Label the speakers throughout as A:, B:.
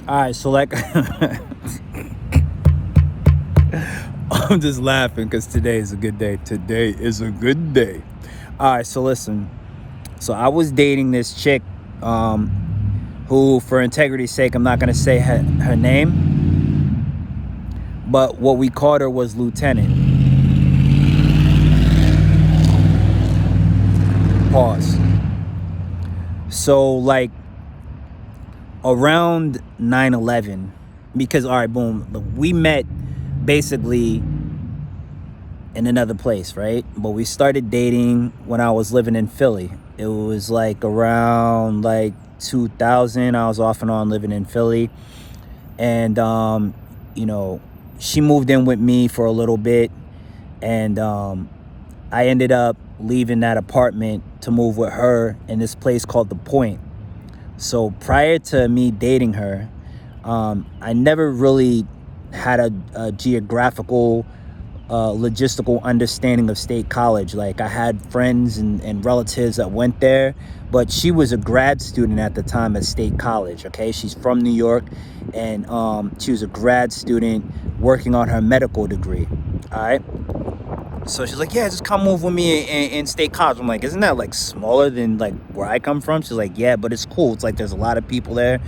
A: All right, so like, I'm just laughing because today is a good day. Today is a good day. All right, so listen. So I was dating this chick, who, for integrity's sake, I'm not gonna say her name, but what we called her was Lieutenant. Pause. So like around 9/11, because all right, boom, we met basically in another place, right? But we started dating when I was living in Philly. It was like around like 2000. I was off and on living in Philly, and you know, she moved in with me for a little bit, and I ended up leaving that apartment to move with her in this place called The Point. So prior to me dating her, I never really had a geographical, logistical understanding of State College. Like, I had friends and relatives that went there, but she was a grad student at the time at State College. Okay, she's from New York, and she was a grad student working on her medical degree. All right. So she's like, yeah, just come move with me in State College. I'm like, isn't that like smaller than like where I come from? She's like, yeah, but it's cool. It's like there's a lot of people there.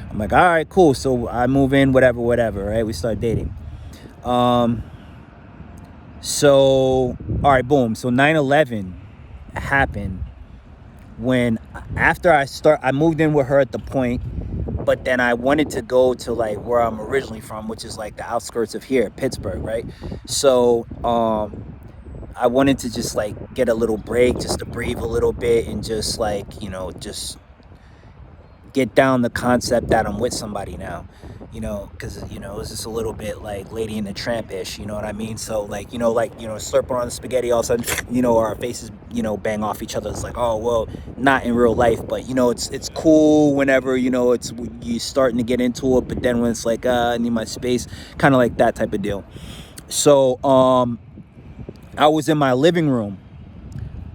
A: I'm like, all right, cool. So I move in, whatever, right? We start dating. So, all right, boom. So 9/11 happened when, after I moved in with her at The Point, but then I wanted to go to like where I'm originally from, which is like the outskirts of here, Pittsburgh, right? So, I wanted to just like get a little break, just to breathe a little bit, and just like, just get down the concept that I'm with somebody now, because, it's just a little bit like Lady and the Tramp-ish, you know what I mean? So like, slurping on the spaghetti, all of a sudden, our faces, bang off each other. It's like, oh, well, not in real life, but, it's cool whenever, it's you starting to get into it, but then when it's like, I need my space, kind of like that type of deal. So, I was in my living room.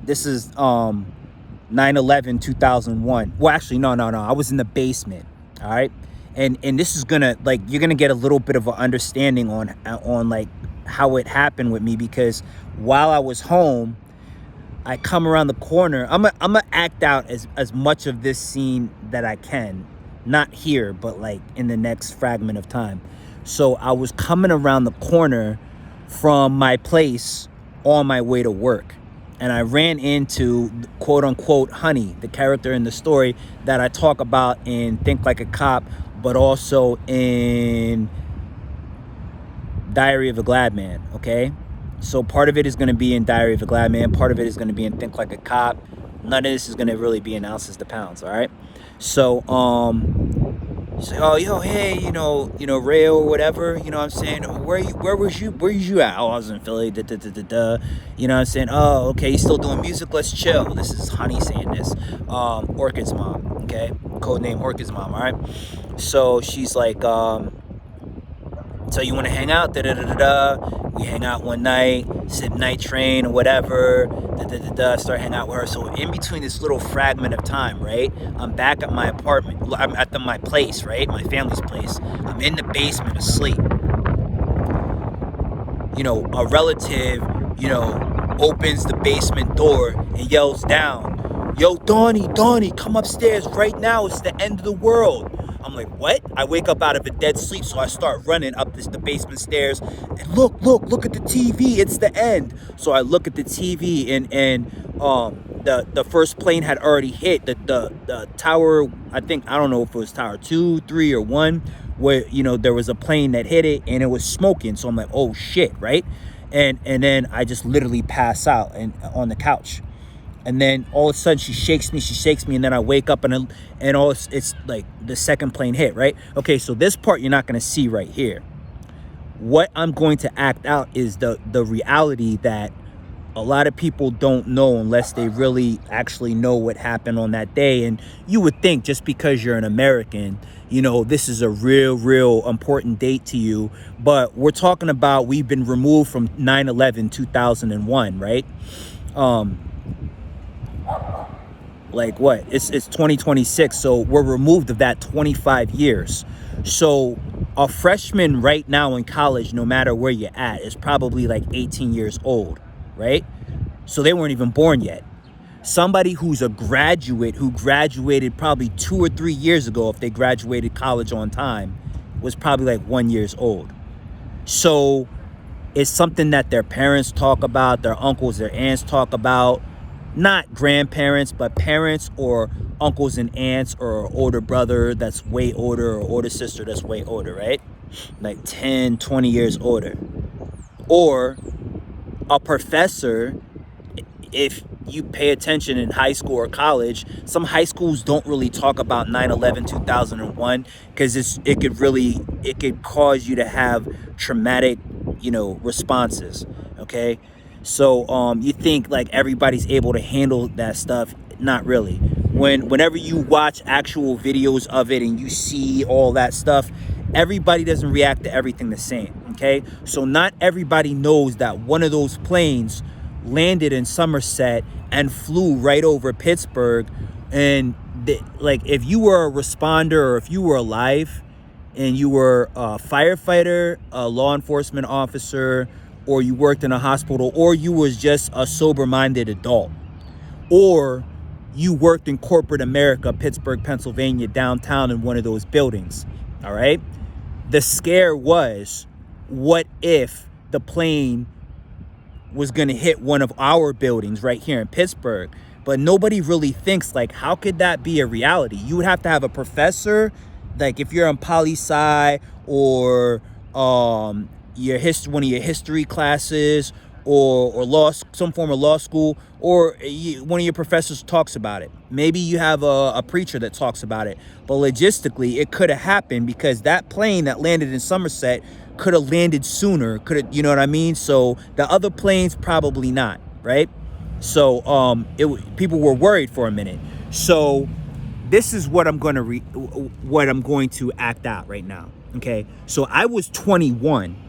A: This is 9/11 2001. Well, actually, no. I was in the basement. All right, and this is gonna, like, you're gonna get a little bit of an understanding on like how it happened with me, because while I was home, I come around the corner. I'm gonna act out as much of this scene that I can, not here, but like in the next fragment of time. So I was coming around the corner from my place on my way to work, and I ran into, quote unquote, Honey, the character in the story that I talk about in Think Like a Cop, but also in Diary of a Glad Man. Okay, so part of it is going to be in Diary of a Glad Man, part of it is going to be in Think Like a Cop. None of this is going to really be in ounces to pounds. All right, so she's like, oh, yo, hey, Ray or whatever, what I'm saying? Where was you at? Oh, I was in Philly, You know what I'm saying? Oh, okay, you still doing music? Let's chill. This is Honey saying this. Orchid's mom, okay? Codename Orchid's mom, all right? So she's like, so you want to hang out? We hang out one night, sit night train or whatever. Start hanging out with her. So in between this little fragment of time, right? I'm back at my apartment. I'm at my place, right? My family's place. I'm in the basement asleep. A relative, opens the basement door and yells down, yo, Donnie, come upstairs right now. It's the end of the world. I'm like, what? I wake up out of a dead sleep, so I start running up the basement stairs. And look at the TV. It's the end. So I look at the TV, and the first plane had already hit the tower. I don't know if it was tower 2, 3, or 1, where there was a plane that hit it, and it was smoking. So I'm like, oh shit, right? And then I just literally pass out on the couch. And then all of a sudden she shakes me, and then I wake up, and it's like the second plane hit, right? Okay, so this part you're not going to see right here. What I'm going to act out is the reality that a lot of people don't know unless they really actually know what happened on that day. And you would think, just because you're an American, this is a real important date to you. But we're talking about, we've been removed from 9/11 2001, right? Like what? It's 2026, so we're removed of that 25 years. So a freshman right now in college, no matter where you're at, is probably like 18 years old, right? So they weren't even born yet. Somebody who's a graduate, who graduated probably 2 or 3 years ago, if they graduated college on time, was probably like 1 year old. So it's something that their parents talk about, their uncles, their aunts talk about. Not grandparents, but parents or uncles and aunts, or older brother that's way older, or older sister that's way older, right? Like 10, 20 years older. Or a professor, if you pay attention in high school or college, some high schools don't really talk about 9/11, 2001, because it could cause you to have traumatic, responses. Okay. So you think like everybody's able to handle that stuff. Not really. Whenever you watch actual videos of it and you see all that stuff, everybody doesn't react to everything the same. Okay. So not everybody knows that one of those planes landed in Somerset and flew right over Pittsburgh. And like, if you were a responder, or if you were alive and you were a firefighter, a law enforcement officer, or you worked in a hospital, or you was just a sober-minded adult, or you worked in corporate America, Pittsburgh, Pennsylvania, downtown in one of those buildings, all right? The scare was, what if the plane was going to hit one of our buildings right here in Pittsburgh? But nobody really thinks, like, how could that be a reality? You would have to have a professor, like if you're in poli-sci, or one of your history classes, or some form of law school, or one of your professors talks about it. Maybe you have a preacher that talks about it. But logistically, it could have happened, because that plane that landed in Somerset could have landed sooner. You know what I mean? So the other planes, probably not, right? So people were worried for a minute. So this is what I'm going to act out right now. Okay. So I was 21.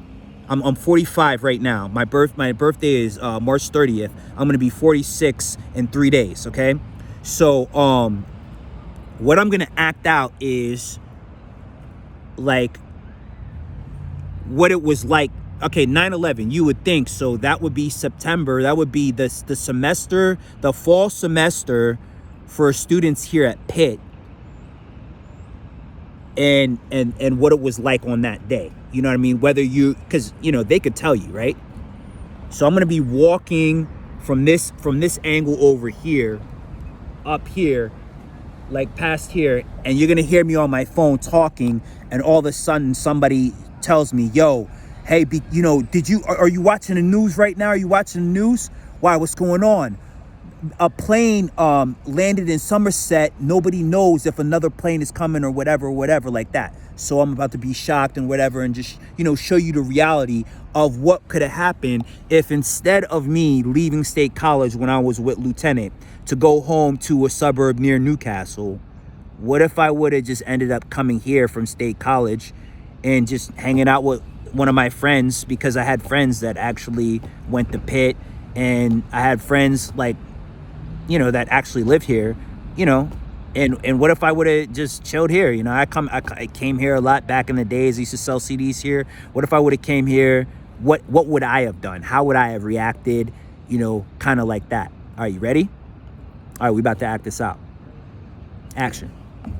A: I'm 45 right now. My birthday is March 30th. I'm going to be 46 in 3 days. Okay. So what I'm going to act out is like what it was like. Okay, 9/11, you would think. So that would be September. That would be the semester, the fall semester for students here at Pitt. And what it was like on that day. You know what I mean? Because they could tell you, right? So I'm going to be walking from this angle over here, up here, like past here, and you're going to hear me on my phone talking, and all of a sudden somebody tells me, yo, hey, are you watching the news right now? Are you watching the news? Why, what's going on? A plane landed in Somerset. Nobody knows if another plane is coming, or whatever like that. So I'm about to be shocked and whatever, and just, show you the reality of what could have happened if, instead of me leaving State College when I was with Lieutenant to go home to a suburb near Newcastle, what if I would have just ended up coming here from State College and just hanging out with one of my friends, because I had friends that actually went to Pitt, and I had friends like, that actually live here, and what if I would have just chilled here? I came here a lot back in the days. I used to sell CDs here. What if I would have came here? What would I have done? How would I have reacted? Kind of like that. All right, you ready? All right, we about to act this out. Action.